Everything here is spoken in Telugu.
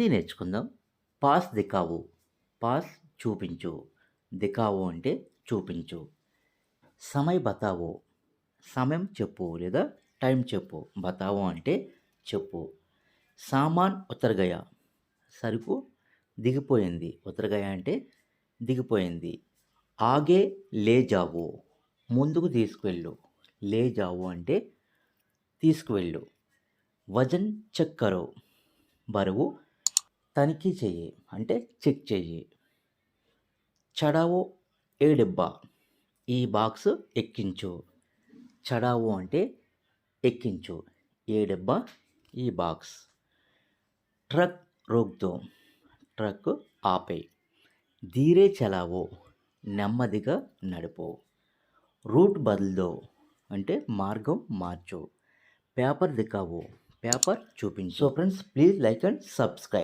హిందీ నేర్చుకుందాం. పాస్ దిఖావో. పాస్ చూపించు. దిఖావో అంటే చూపించు. సమయ్ బతావో. సమయం చెప్పు లేదా టైం చెప్పు. బతావో అంటే చెప్పు. సామాన్ ఉతర్ గయా. సరుకు దిగిపోయింది. ఉతర్ గయా అంటే దిగిపోయింది. ఆగే లే జావో. ముందుకు తీసుకువెళ్ళు. లే జావో అంటే తీసుకువెళ్ళు. వజన్ చెక్ కరో. బరువు తనిఖీ చెయ్యి అంటే చెక్ చెయ్యి. చడావో ఏ డబ్బా. ఈ బాక్స్ ఎక్కించు. చడావో అంటే ఎక్కించు. ఏ డబ్బా ఈ బాక్స్. ట్రక్ రోక్ దో. ట్రక్ ఆపే. ధీరే చలావో. నెమ్మదిగా నడుపు. రూట్ బదల్దో అంటే మార్గం మార్చు. పేపర్ దిఖావో. పేపర్ చూపించు. So friends, please like and subscribe.